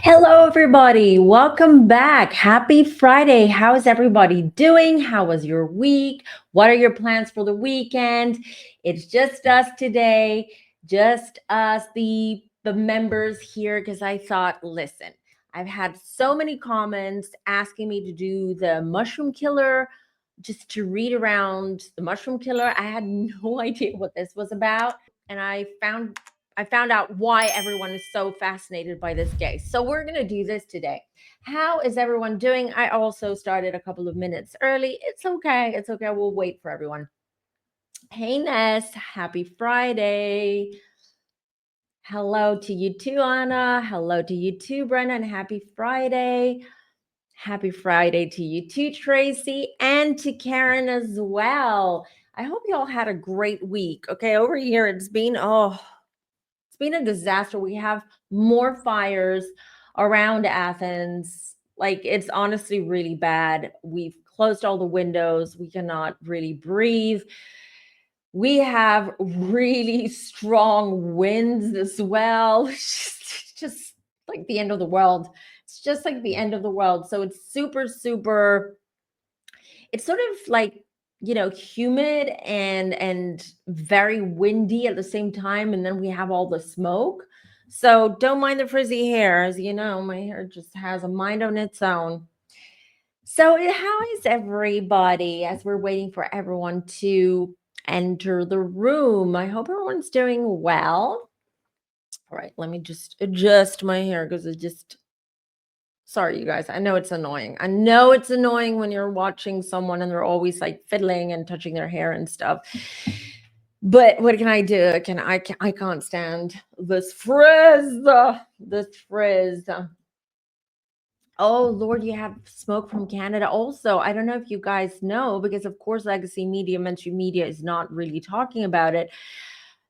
Hello, everybody. Welcome back. Happy Friday. How is everybody doing? How was your week? What are your plans for the weekend? It's just us today, just us, the members here, because I thought, listen, I've had so many comments asking me to do the mushroom killer, just to read around the mushroom killer. I had no idea what this was about, and I found out why everyone is so fascinated by this case. So we're going to do this today. How is everyone doing? I also started a couple of minutes early. It's okay. It's okay. We'll wait for everyone. Hey, Ness. Happy Friday. Hello to you too, Anna. Hello to you too, Brennan. Happy Friday. Happy Friday to you too, Tracy, and to Karen as well. I hope you all had a great week. Okay, over here it's been a disaster. We have more fires around Athens. Like, it's honestly really bad. We've closed all the windows. We cannot really breathe. We have really strong winds as well. It's just like the end of the world. It's just like the end of the world. So it's super, super, it's sort of like, humid and very windy at the same time, and then we have all the smoke. So don't mind the frizzy hair. As you know, my hair just has a mind on its own. So how is everybody as we're waiting for everyone to enter the room? I hope everyone's doing well. All right, let me just adjust my hair because it just, sorry, you guys. I know it's annoying. I know it's annoying when you're watching someone and they're always like fiddling and touching their hair and stuff. But what can I do? I can't stand this frizz. This frizz. Oh Lord, you have smoke from Canada also. I don't know if you guys know, because of course legacy media, mainstream media is not really talking about it.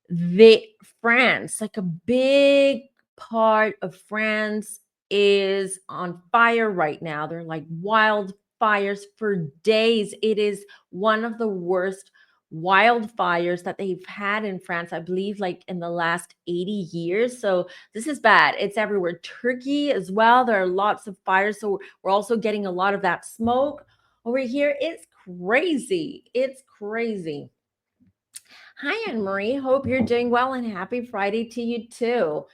The France, like a big part of France, is on fire right now. They're like wildfires for days. It is one of the worst wildfires that they've had in France, I believe, like in the last 80 years. So this is bad. It's everywhere. Turkey as well. There are lots of fires. So we're also getting a lot of that smoke over here. It's crazy. It's crazy. Hi, Anne Marie. Hope you're doing well, and happy Friday to you too.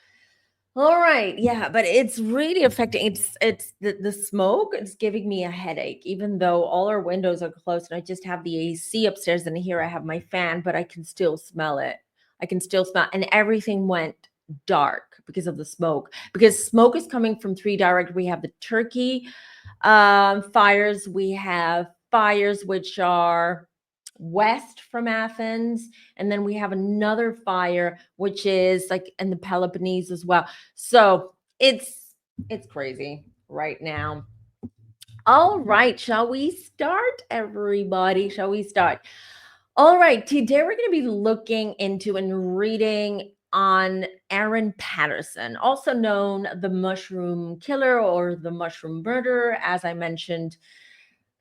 All right, yeah, but it's really affecting. It's the smoke. It's giving me a headache, even though all our windows are closed and I just have the AC upstairs, and here I have my fan, but I can still smell it. I can still smell, and everything went dark because of the smoke. Because smoke is coming from three direct. We have the Turkey fires. We have fires which are west from Athens, and then we have another fire which is like in the Peloponnese as well. So it's crazy right now. All right, shall we start, everybody? Shall we start? All right, today we're going to be looking into and reading on Erin Patterson, also known the Mushroom Killer or the Mushroom Murderer. As I mentioned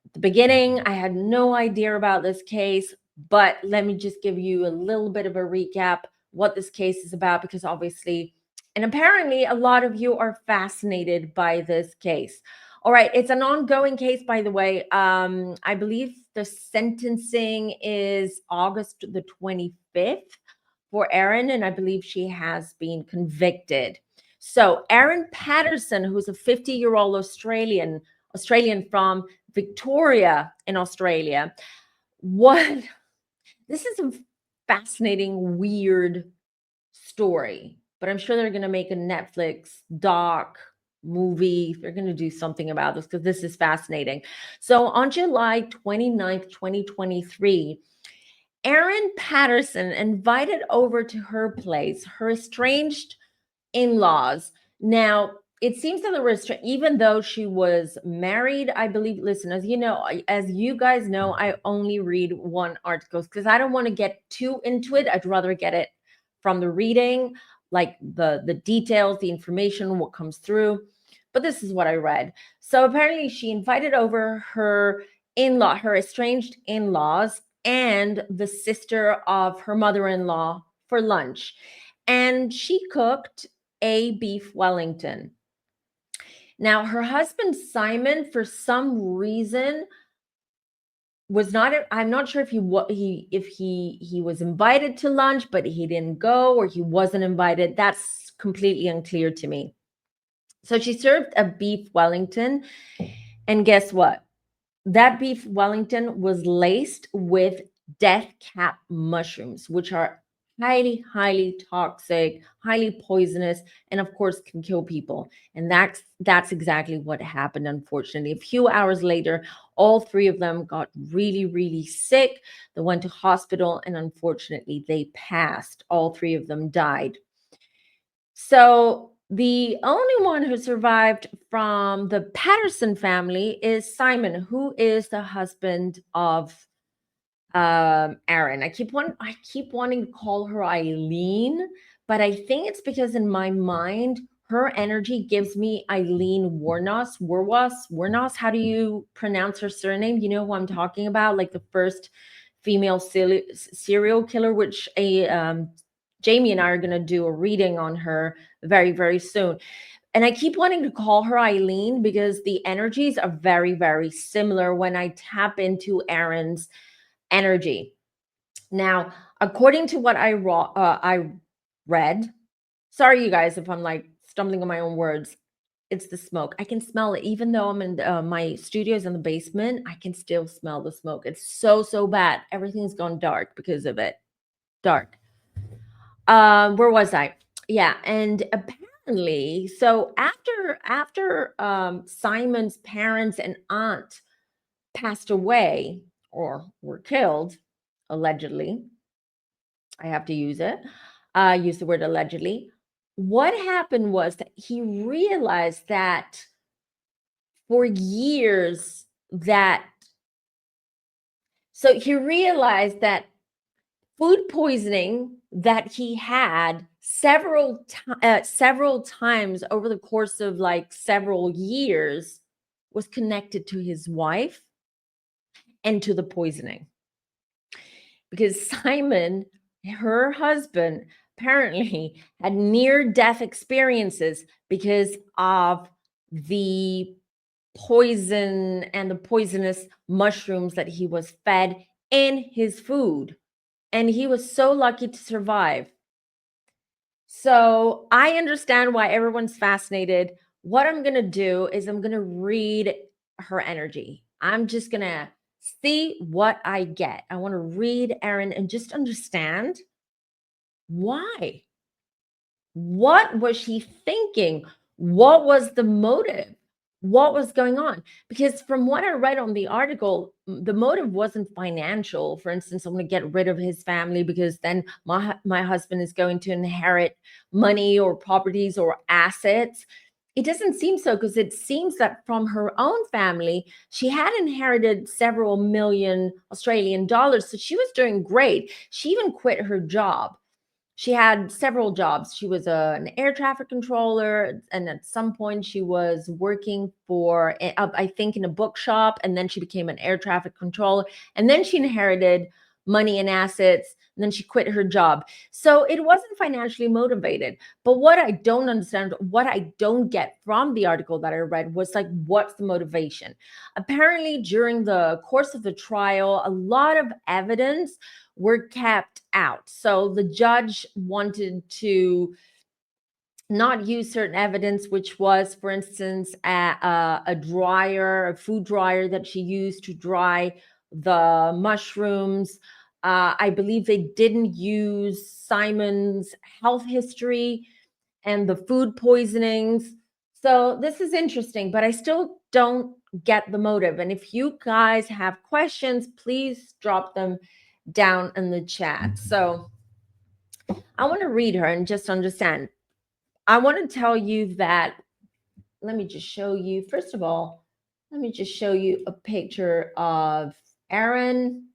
at the beginning, I had no idea about this case, but let me just give you a little bit of a recap what this case is about, because obviously, and apparently, a lot of you are fascinated by this case. All right, it's an ongoing case, by the way. I believe the sentencing is August the 25th for Erin, and I believe she has been convicted. So, Erin Patterson, who's a 50-year-old Australian from Victoria in Australia, what this is a fascinating, weird story, but I'm sure they're going to make a Netflix doc movie. They're going to do something about this because this is fascinating. So on July 29th, 2023, Erin Patterson invited over to her place her estranged in-laws. Now, it seems that the even though she was married, I believe, listen, as you know, as you guys know, I only read one article because I don't want to get too into it. I'd rather get it from the reading, like the details, the information, what comes through. But this is what I read. So apparently she invited over her in-law, her estranged in-laws, and the sister of her mother-in-law for lunch. And she cooked a beef Wellington. Now, her husband, Simon, for some reason was not, I'm not sure if he was invited to lunch, but he didn't go, or he wasn't invited. That's completely unclear to me. So she served a beef Wellington, and guess what? That beef Wellington was laced with death cap mushrooms, which are highly, highly toxic, highly poisonous, and of course can kill people. And that's exactly what happened, unfortunately. A few hours later, all three of them got really, really sick. They went to hospital, and unfortunately, they passed. All three of them died. So the only one who survived from the Patterson family is Simon, who is the husband of Erin. I keep wanting to call her Eileen, but I think it's because in my mind her energy gives me Eileen Warnos. How do you pronounce her surname? You know who I'm talking about, like the first female serial killer, which Jamie and I are going to do a reading on her very, very soon. And I keep wanting to call her Eileen because the energies are very, very similar when I tap into Erin's energy. Now, according to what I read, sorry, you guys, if I'm like stumbling on my own words, it's the smoke. I can smell it. Even though I'm in my studio's in the basement, I can still smell the smoke. It's so, so bad. Everything's gone dark because of it. Dark. Where was I? Yeah, and apparently, so after Simon's parents and aunt passed away or were killed, allegedly, I have to use it, use the word allegedly. What happened was that he realized that for years that, so he realized that food poisoning that he had several times over the course of like several years was connected to his wife and to the poisoning, because Simon, her husband, apparently had near death experiences because of the poison and the poisonous mushrooms that he was fed in his food. And he was so lucky to survive. So I understand why everyone's fascinated. What I'm going to do is I'm going to read her energy. I'm just going to see what I get. I want to read Erin and just understand why. What was she thinking? What was the motive? What was going on? Because from what I read on the article, the motive wasn't financial. For instance, I'm going to get rid of his family because then my husband is going to inherit money or properties or assets. It doesn't seem so, because it seems that from her own family, she had inherited several million Australian dollars. So she was doing great. She even quit her job. She had several jobs. She was an air traffic controller, and at some point she was working for, I think, in a bookshop, and then she became an air traffic controller, and then she inherited money and assets, and then she quit her job. So it wasn't financially motivated. But what I don't understand, what I don't get from the article that I read was like, what's the motivation? Apparently, during the course of the trial, a lot of evidence were kept out. So the judge wanted to not use certain evidence, which was, for instance, a dryer, a food dryer that she used to dry the mushrooms. I believe they didn't use Simon's health history and the food poisonings. So this is interesting, but I still don't get the motive. And if you guys have questions, please drop them down in the chat. So I want to read her and just understand. I want to tell you that, let me just show you, first of all, let me just show you a picture of Erin.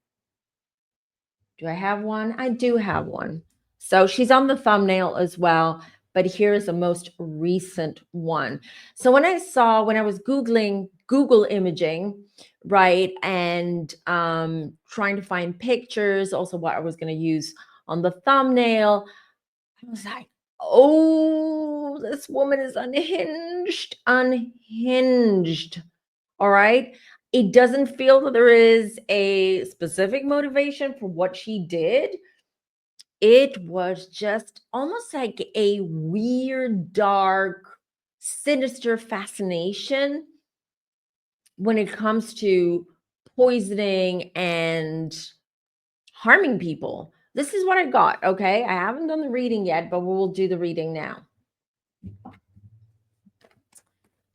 Do I have one? I do have one. So she's on the thumbnail as well, but here's the most recent one. So when I was Googling Google imaging, right, and trying to find pictures, also what I was going to use on the thumbnail, I was like, Oh, this woman is unhinged. Unhinged. All right. It doesn't feel that there is a specific motivation for what she did. It was just almost like a weird, dark, sinister fascination when it comes to poisoning and harming people. This is what I got. Okay. I haven't done the reading yet, but we'll do the reading now.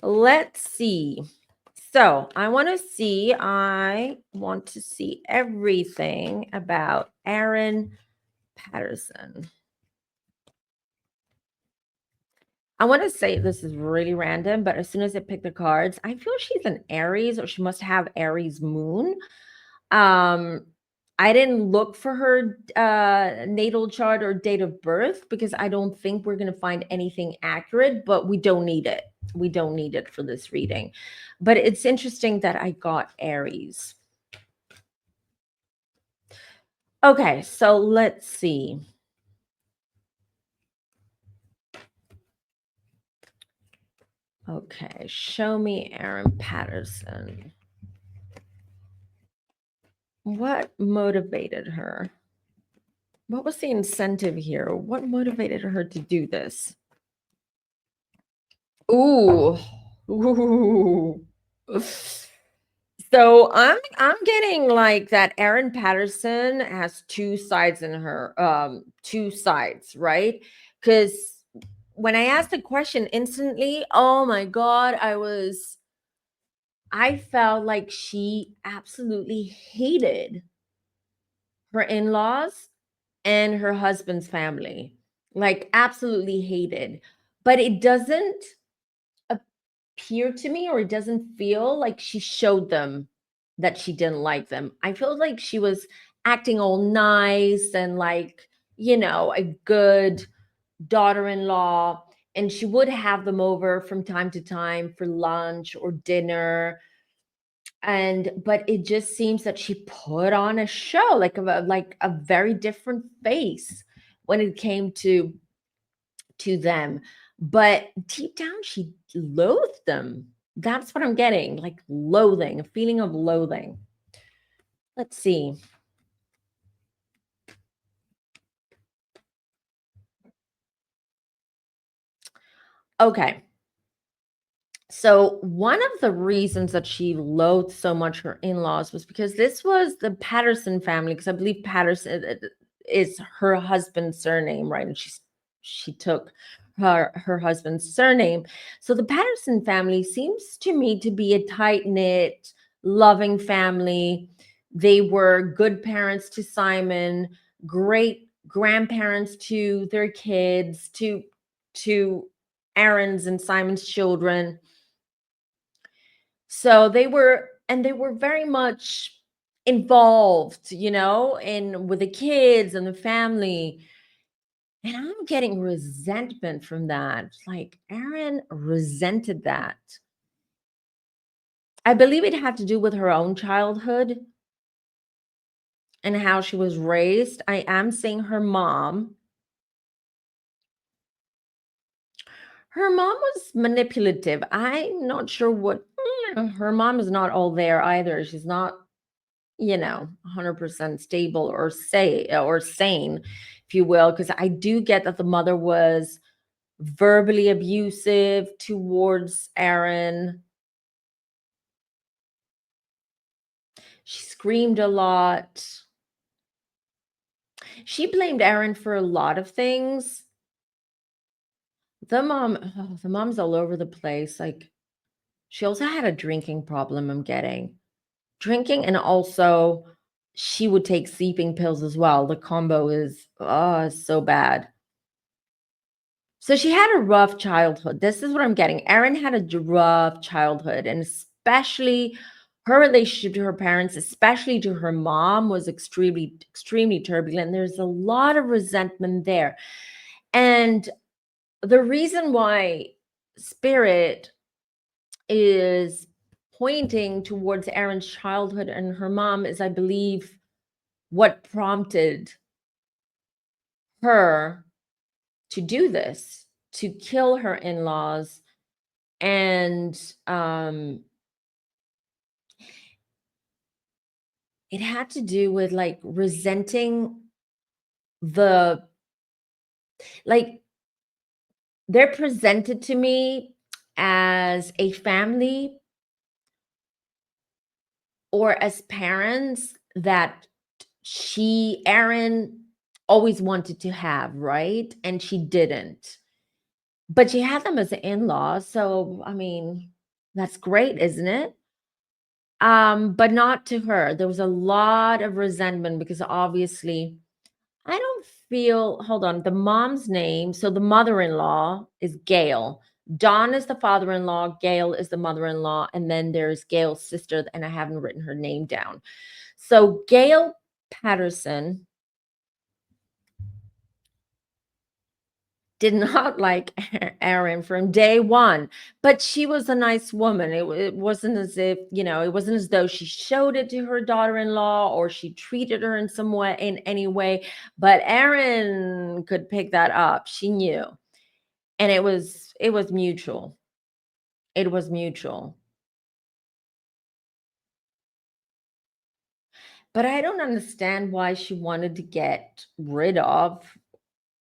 Let's see. So I want to see everything about Erin Patterson. I want to say this is really random, but as soon as I pick the cards, I feel she's an Aries, or she must have Aries moon. Um, I didn't look for her natal chart or date of birth because I don't think we're going to find anything accurate, but we don't need it. We don't need it for this reading. But it's interesting that I got Aries. Okay, so let's see. Okay, show me Erin Patterson. What motivated her? What was the incentive here? What motivated her to do this? Ooh. Ooh. So I'm getting like that Erin Patterson has two sides in her, two sides, right? Because when I asked the question instantly, oh my God, I felt like she absolutely hated her in-laws and her husband's family. Like absolutely hated. But it doesn't appear to me, or it doesn't feel like she showed them that she didn't like them. I feel like she was acting all nice and like, a good daughter-in-law, and she would have them over from time to time for lunch or dinner. And but it just seems that she put on a show, like a very different face when it came to them. But deep down, she loathed them. That's what I'm getting, like loathing, a feeling of loathing. Let's see. Okay. So one of the reasons that she loathed so much her in-laws was because this was the Patterson family, because I believe Patterson is her husband's surname, right? And she took her husband's surname. So the Patterson family seems to me to be a tight-knit, loving family. They were good parents to Simon, great grandparents to their kids, to Aaron's and Simon's children. So they were very much involved, in with the kids and the family. And I'm getting resentment from that. Like Erin resented that. I believe it had to do with her own childhood and how she was raised. I am seeing her mom. Her mom was manipulative. I'm not sure what her mom is not all there either. She's not 100% stable or sane, if you will, because I do get that the mother was verbally abusive towards Erin. She screamed a lot. She blamed Erin for a lot of things. The mom's all over the place. Like she also had a drinking problem, I'm getting. Drinking, and also she would take sleeping pills as well. The combo is so bad. So she had a rough childhood. This is what I'm getting. Erin had a rough childhood, and especially her relationship to her parents, especially to her mom, was extremely, extremely turbulent. There's a lot of resentment there. And the reason why Spirit is pointing towards Erin's childhood and her mom is, I believe, what prompted her to do this, to kill her in-laws. And it had to do with like resenting the, like, they're presented to me as a family or as parents that Erin always wanted to have, right? And she didn't. But she had them as an in-laws, so I mean, that's great, isn't it? But not to her. There was a lot of resentment because obviously I don't feel, hold on, the mom's name, so the mother-in-law is Gail. Don is the father-in-law, Gail is the mother-in-law, and then there's Gail's sister, and I haven't written her name down. So Gail Patterson did not like Erin from day one, but she was a nice woman. It wasn't as if, it wasn't as though she showed it to her daughter-in-law or she treated her in some way, in any way. But Erin could pick that up. She knew. And it was mutual. It was mutual. But I don't understand why she wanted to get rid of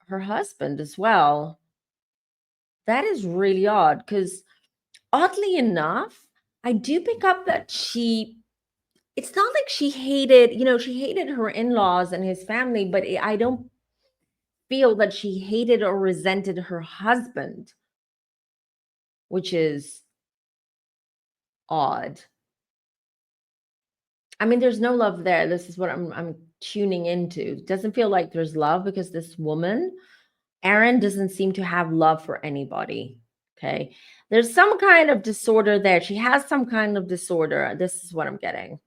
her husband as well. That is really odd because oddly enough, I do pick up that it's not like she hated, she hated her in-laws and his family, but I don't feel that she hated or resented her husband, which is odd. I mean, there's no love there. This is what I'm tuning into. It doesn't feel like there's love because this woman, Erin, doesn't seem to have love for anybody. Okay. There's some kind of disorder there. She has some kind of disorder. This is what I'm getting.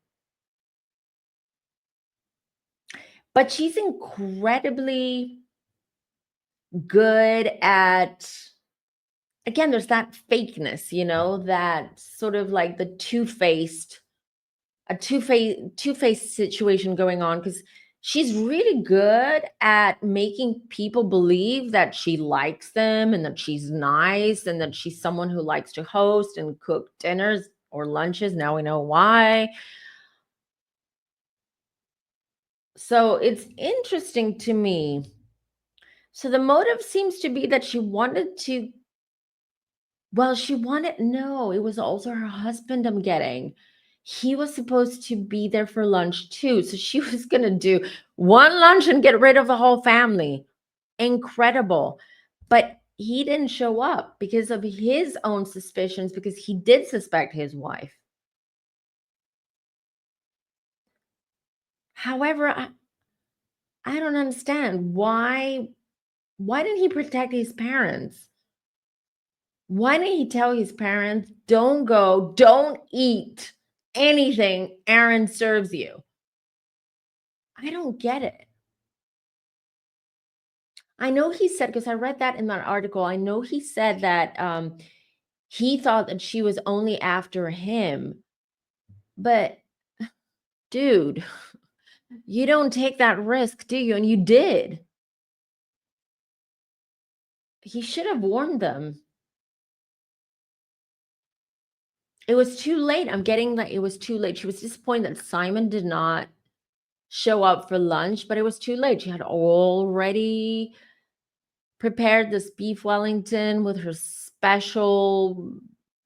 But she's incredibly good at, again, there's that fakeness, that sort of like the two-faced situation going on, because she's really good at making people believe that she likes them and that she's nice and that she's someone who likes to host and cook dinners or lunches. Now we know why. So it's interesting to me. So the motive seems to be that she wanted to, well, no, it was also her husband, I'm getting. He was supposed to be there for lunch too. So she was going to do one lunch and get rid of the whole family. Incredible. But he didn't show up because of his own suspicions, because he did suspect his wife. However, I don't understand why didn't he protect his parents? Why didn't he tell his parents, don't eat anything Erin serves you? I don't get it. I know he said, because I read that in that article, I know he said that he thought that she was only after him. But dude, you don't take that risk, do you? And you did. He should have warned them. It was too late. I'm getting that it was too late. She was disappointed that Simon did not show up for lunch, but it was too late. She had already prepared this beef Wellington with her special,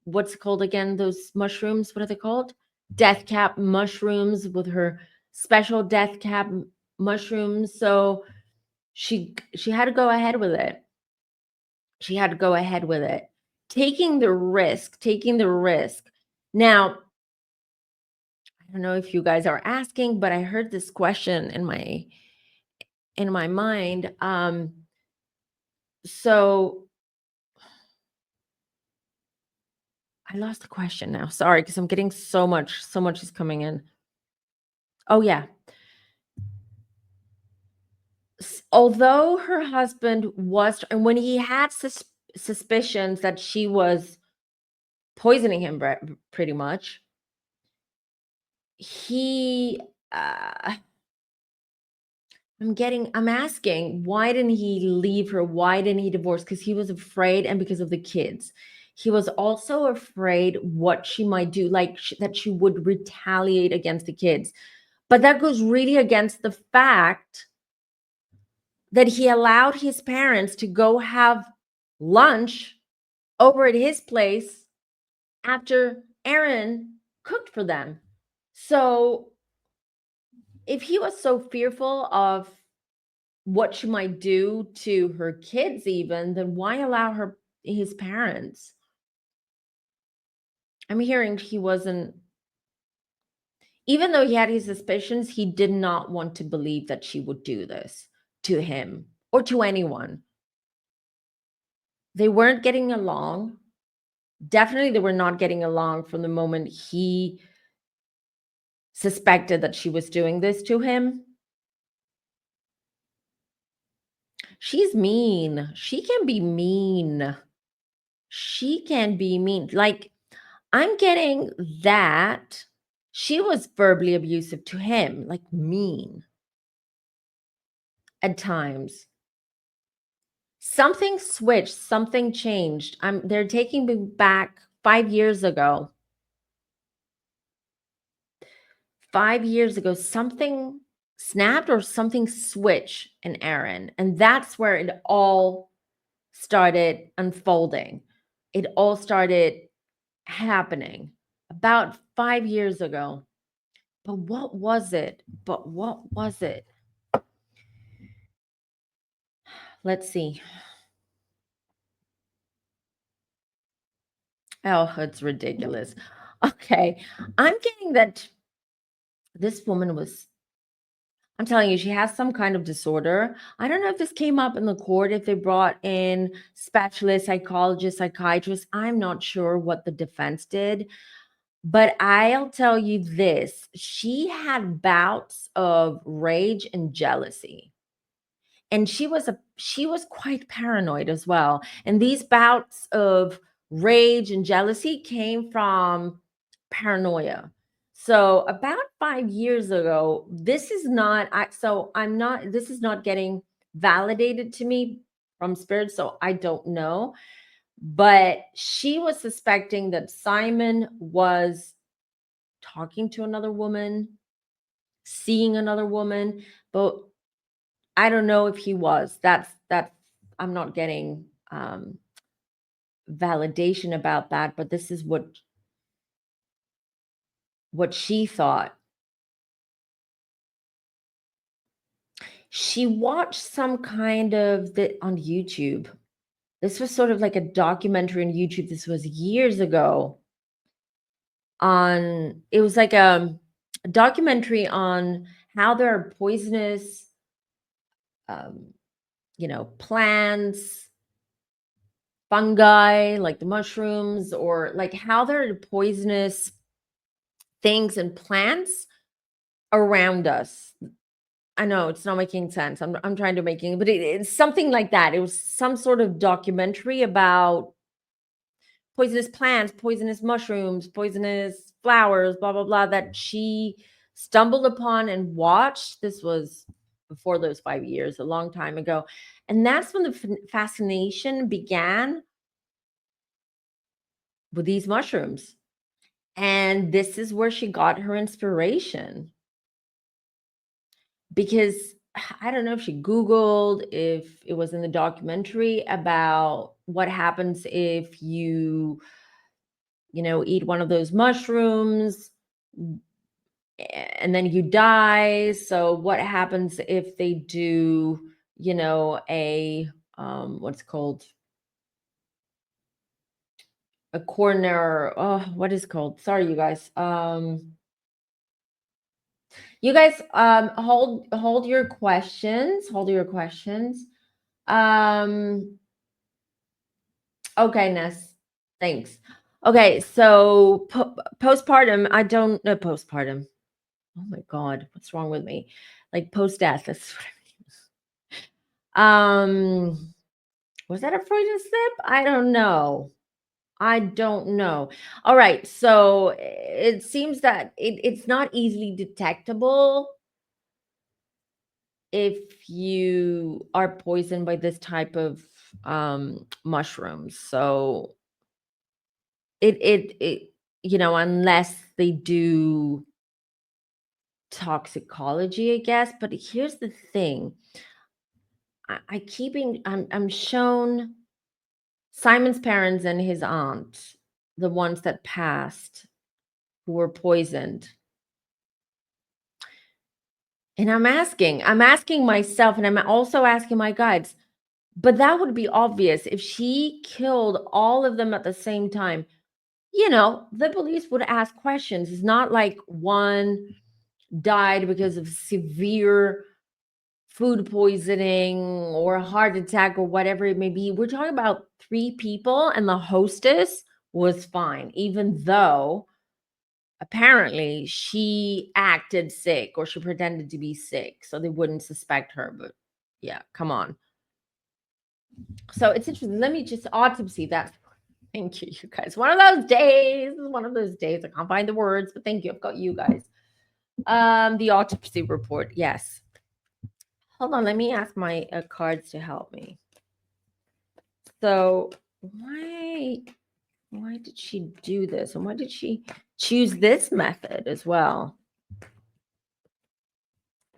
what's it called again? Those mushrooms, what are they called? Death cap mushrooms, with her special death cap mushrooms. So she had to go ahead with it. She had to go ahead with it. Taking the risk. Now, I don't know if you guys are asking, but I heard this question in my mind. So I lost the question now. Sorry, because I'm getting so much is coming in. Oh yeah. Although her husband was, and when he had suspicions that she was poisoning him, pretty much, he, I'm asking, why didn't he leave her? Why didn't he divorce? Because he was afraid and because of the kids. He was also afraid what she might do, like that she would retaliate against the kids. But that goes really against the fact that he allowed his parents to go have lunch over at his place after Erin cooked for them. So if he was so fearful of what she might do to her kids, even, then why allow his parents? I'm hearing he wasn't, even though he had his suspicions, he did not want to believe that she would do this to him or to anyone. They weren't getting along. Definitely, they were not getting along from the moment he suspected that she was doing this to him. She's mean. She can be mean. She can be mean. Like, I'm getting that she was verbally abusive to him, like mean at times. Something switched, something changed. They're taking me back 5 years ago. 5 years ago, something snapped or something switched in Erin. And that's where it all started unfolding. It all started happening about 5 years ago. But what was it? But what was it? Let's see. Oh, it's ridiculous. Okay. I'm getting that this woman was, I'm telling you, she has some kind of disorder. I don't know if this came up in the court, if they brought in specialists, psychologists, psychiatrists. I'm not sure what the defense did. But I'll tell you this, she had bouts of rage and jealousy. And she was quite paranoid as well. And these bouts of rage and jealousy came from paranoia. So about 5 years ago, this is not so I'm not this is not getting validated to me from spirit, so I don't know. But she was suspecting that Simon was talking to another woman, seeing another woman, but I don't know if he was. That's I'm not getting validation about that, but this is what she thought. She watched some kind of the on YouTube. This was sort of like a documentary on YouTube. This was years ago. On it was like a documentary on how there are poisonous um, plants, fungi, like the mushrooms, or like how there are poisonous things and plants around us. I know it's not making sense. I'm trying to making, but it's something like that. It was some sort of documentary about poisonous plants, poisonous mushrooms, poisonous flowers, blah blah blah, that she stumbled upon and watched. This was before those 5 years, a long time ago, and that's when the fascination began with these mushrooms. And this is where she got her inspiration because I don't know if she Googled, if it was in the documentary about what happens if eat one of those mushrooms and then you die. So what happens if they do, a what's called a corner? Oh, what is called? Sorry, you guys. You guys, hold your questions. Hold your questions. Um, okay, Ness. Thanks. Okay, so postpartum. I don't know postpartum. Oh my God, what's wrong with me? Like post death. That's what I mean. Was that a Freudian slip? I don't know. I don't know. All right, so it seems that it's not easily detectable if you are poisoned by this type of mushrooms. So it unless they do toxicology, I guess. But here's the thing. I'm shown Simon's parents and his aunt, the ones that passed, who were poisoned. And I'm asking myself, and I'm also asking my guides, but that would be obvious if she killed all of them at the same time. The police would ask questions. It's not like one died because of severe food poisoning or a heart attack or whatever it may be. We're talking about 3 people, and the hostess was fine, even though apparently she acted sick or she pretended to be sick so they wouldn't suspect her. But yeah, come on. So it's interesting. Let me just autopsy that. Thank you guys. One of those days. One of those days. I can't find the words, but thank you. I've got you guys. The autopsy report. Yes. Hold on. Let me ask my cards to help me. So why did she do this? And why did she choose this method as well?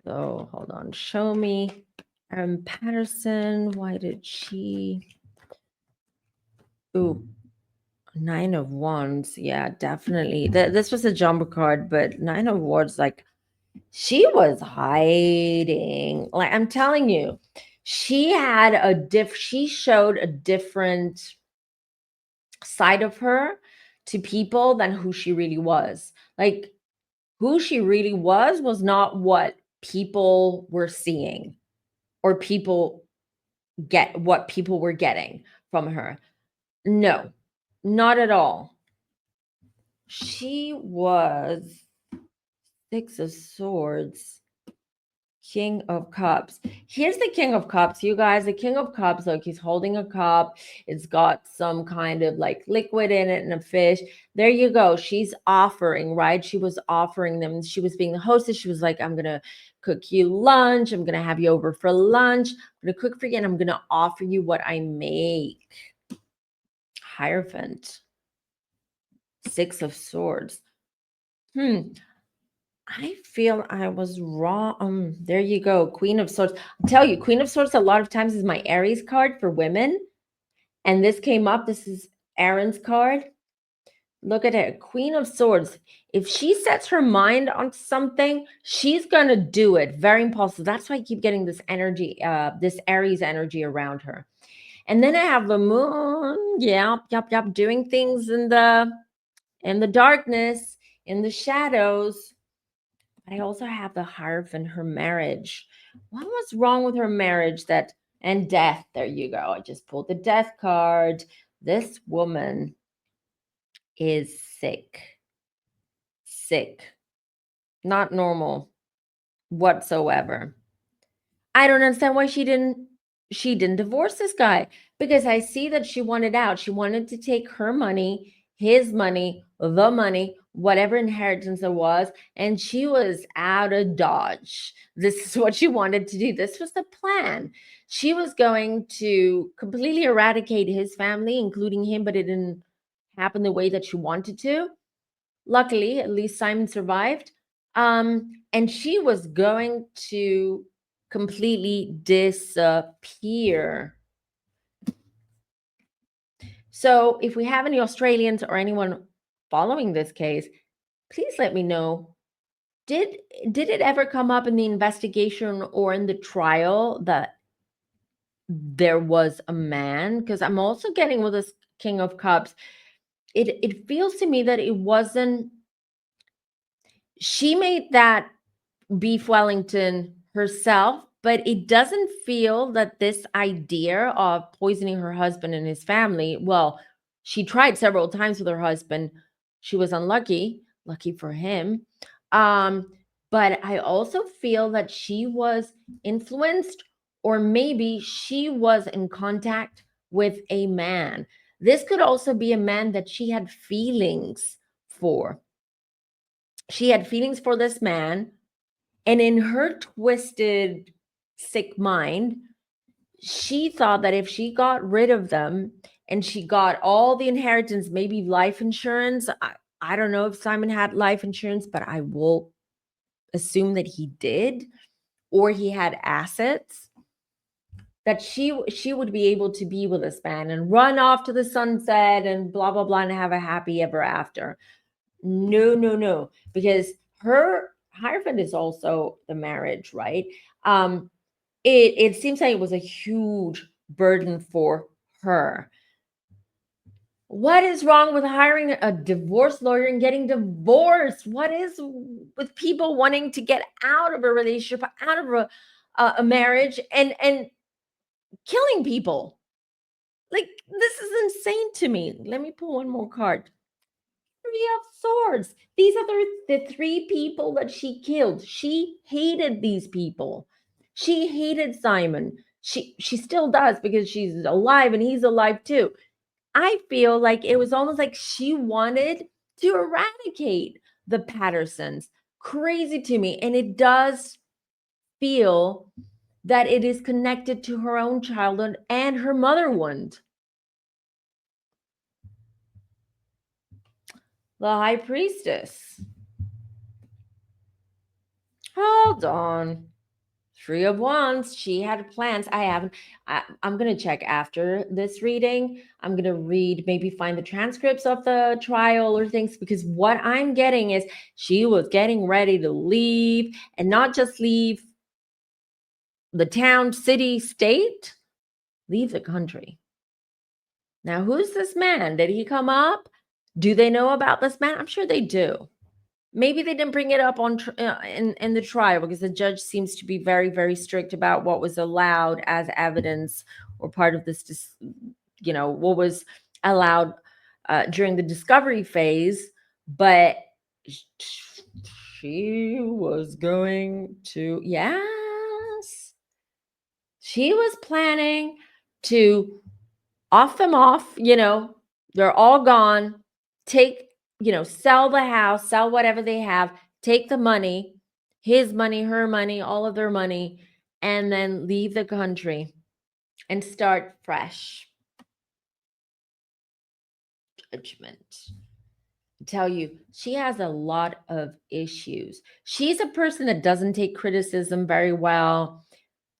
So hold on. Show me Erin Patterson. Why did she? Ooh, 9 of Wands. Yeah, definitely. This was a jumper card, but 9 of Wands, like, she was hiding. Like, I'm telling you, she showed a different side of her to people than who she really was. Like, who she really was not what people were seeing or what people were getting from her. No, not at all. She was 6 of Swords, King of Cups. Here's the King of Cups, you guys. The King of Cups, look, he's holding a cup. It's got some kind of like liquid in it and a fish. There you go. She's offering, right? She was offering them. She was being the hostess. She was like, I'm going to cook you lunch. I'm going to have you over for lunch. I'm going to cook for you, and I'm going to offer you what I make. Hierophant. 6 of Swords. I feel I was wrong. There you go. Queen of Swords. I'll tell you, Queen of Swords a lot of times is my Aries card for women. And this came up. This is Erin's card. Look at it. Queen of Swords. If she sets her mind on something, she's going to do it. Very impulsive. That's why I keep getting this energy, this Aries energy around her. And then I have the moon. Yep, doing things in the darkness, in the shadows. But I also have the Hierophant, her marriage. What was wrong with her marriage? And death. There you go. I just pulled the death card. This woman is sick. Sick. Not normal whatsoever. I don't understand why she didn't divorce this guy, because I see that she wanted out. She wanted to take her money, his money, the money, whatever inheritance there was, and she was out of Dodge. This is what she wanted to do. This was the plan. She was going to completely eradicate his family, including him, but it didn't happen the way that she wanted to. Luckily, at least Simon survived. And she was going to completely disappear. So if we have any Australians or anyone following this case, please let me know. Did it ever come up in the investigation or in the trial that there was a man? Because I'm also getting with this King of Cups, it feels to me that it wasn't. She made that beef Wellington herself, but it doesn't feel that this idea of poisoning her husband and his family, well, she tried several times with her husband. She was unlucky, lucky for him. But I also feel that she was influenced, or maybe she was in contact with a man. This could also be a man that she had feelings for. She had feelings for this man, and in her twisted sick mind, she thought that if she got rid of them and she got all the inheritance, maybe life insurance. I don't know if Simon had life insurance, but I will assume that he did, or he had assets, that she would be able to be with this man and run off to the sunset and blah blah blah and have a happy ever after. No, no, no, because her Hierophant is also the marriage, right? It seems like it was a huge burden for her. What is wrong with hiring a divorce lawyer and getting divorced? What is with people wanting to get out of a relationship, out of a marriage, and killing people? Like, this is insane to me. Let me pull one more card. Three of Swords. These are the three people that she killed. She hated these people. She hated Simon. She still does, because she's alive and he's alive too. I feel like it was almost like she wanted to eradicate the Pattersons. Crazy to me. And it does feel that it is connected to her own childhood and her mother wound. The High Priestess. Hold on. Three of Wands. She had plans. I haven't. I'm going to check after this reading. I'm going to read, maybe find the transcripts of the trial or things, because what I'm getting is she was getting ready to leave, and not just leave the town, city, state, leave the country. Now, who's this man? Did he come up? Do they know about this man? I'm sure they do. Maybe they didn't bring it up on in the trial, because the judge seems to be very, very strict about what was allowed as evidence or part of this, what was allowed during the discovery phase. But she was going to, yes, she was planning to off them off, they're all gone, take, sell the house, sell whatever they have, take the money, his money, her money, all of their money, and then leave the country and start fresh. Judgment. I tell you, she has a lot of issues. She's a person that doesn't take criticism very well,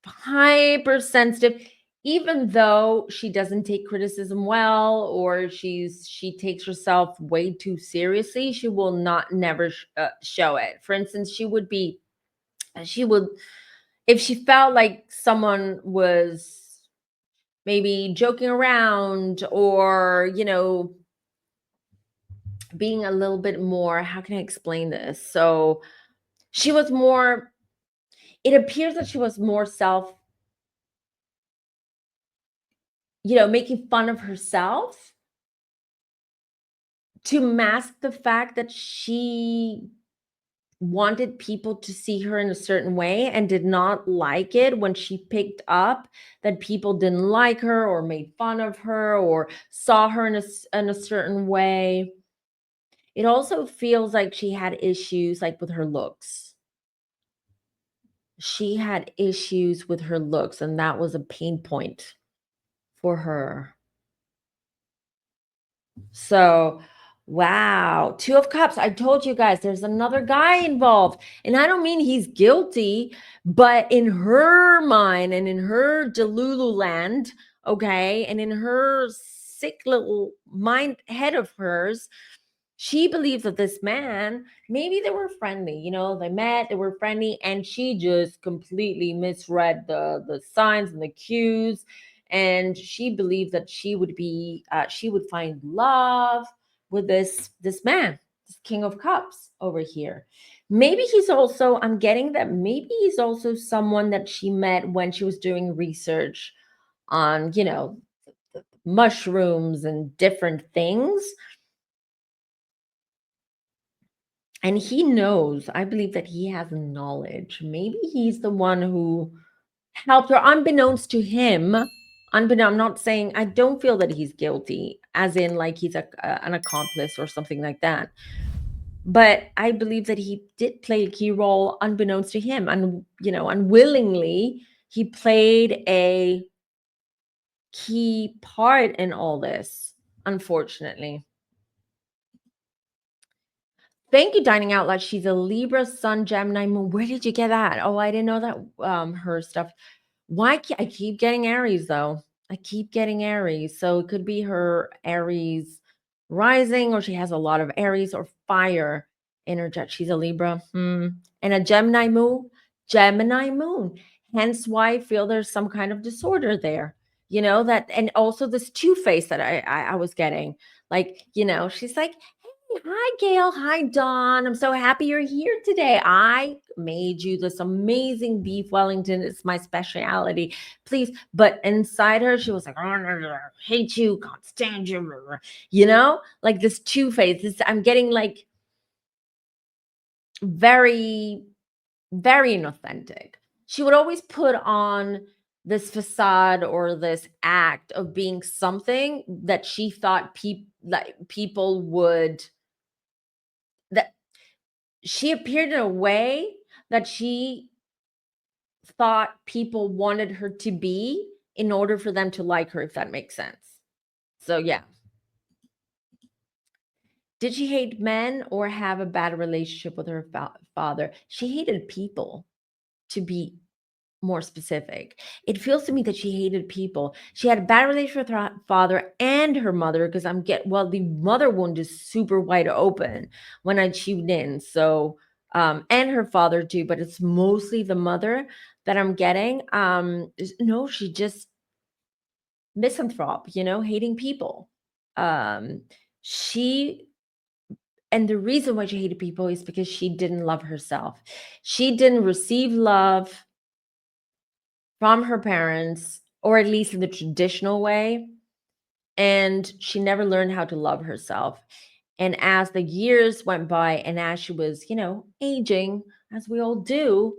hypersensitive. Even though she doesn't take criticism well, or she takes herself way too seriously, she will never show it. For instance, she would, if she felt like someone was maybe joking around, or being a little bit more, how can I explain this? So she was more, it appears that she was more making fun of herself to mask the fact that she wanted people to see her in a certain way, and did not like it when she picked up that people didn't like her or made fun of her or saw her in a certain way. It also feels like she had issues, like, with her looks. She had issues with her looks, and that was a pain point for her. So, wow. Two of Cups. I told you guys there's another guy involved. And I don't mean he's guilty, but in her mind and in her Delulu land, okay, and in her sick little mind head of hers, she believes that this man, maybe they were friendly, they met, they were friendly, and she just completely misread the signs and the cues. And she believed that she would find love with this man, this King of Cups over here. Maybe he's also, I'm getting that maybe he's also someone that she met when she was doing research on, mushrooms and different things. And he knows, I believe that he has knowledge. Maybe he's the one who helped her, unbeknownst to him. I'm not saying, I don't feel that he's guilty, as in like he's an accomplice or something like that. But I believe that he did play a key role unbeknownst to him. And, unwillingly, he played a key part in all this, unfortunately. Thank you, Dining Out Loud. She's a Libra, Sun, Gemini, Moon. Where did you get that? Oh, I didn't know that. Her stuff. I keep getting Aries though? I keep getting Aries, so it could be her Aries rising, or she has a lot of Aries or fire in her chart. She's a Libra, and a Gemini Moon. Gemini Moon. Hence why I feel there's some kind of disorder there. That, and also this two face that I was getting. Like, she's like, hi, Gail. Hi, Dawn. I'm so happy you're here today. I made you this amazing beef Wellington. It's my specialty. Please. But inside her, she was like, "I hate you, can't stand you." Like this two face. I'm getting like very, very inauthentic. She would always put on this facade or this act of being something that she thought people would, that she appeared in a way that she thought people wanted her to be in order for them to like her, if that makes sense. So, yeah. Did she hate men or have a bad relationship with her father? She hated people, to be more specific. It feels to me that she hated people. She had a bad relationship with her father and her mother, because the mother wound is super wide open when I tuned in. So, and her father too, but it's mostly the mother that I'm getting. No, she just misanthrope, hating people. Um, she and the reason why she hated people is because she didn't love herself. She didn't receive love from her parents, or at least in the traditional way. And she never learned how to love herself. And as the years went by, and as she was, aging, as we all do,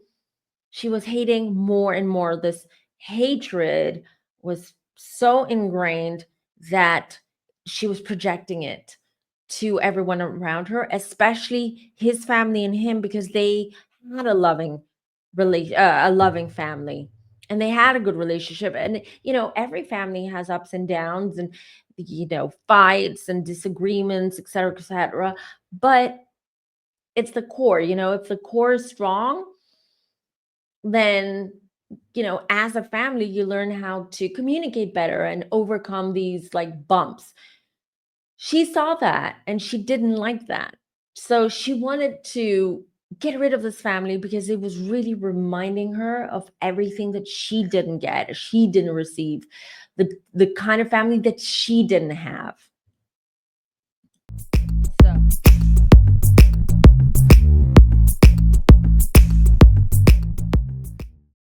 she was hating more and more. This hatred was so ingrained that she was projecting it to everyone around her, especially his family and him, because they had a loving family, and they had a good relationship. And every family has ups and downs, and fights and disagreements, etc., etc. But it's the core. If the core is strong, then as a family you learn how to communicate better and overcome these like bumps. She saw that and she didn't like that. So she wanted to get rid of this family because it was really reminding her of everything that she didn't get, she didn't receive, the kind of family that she didn't have. So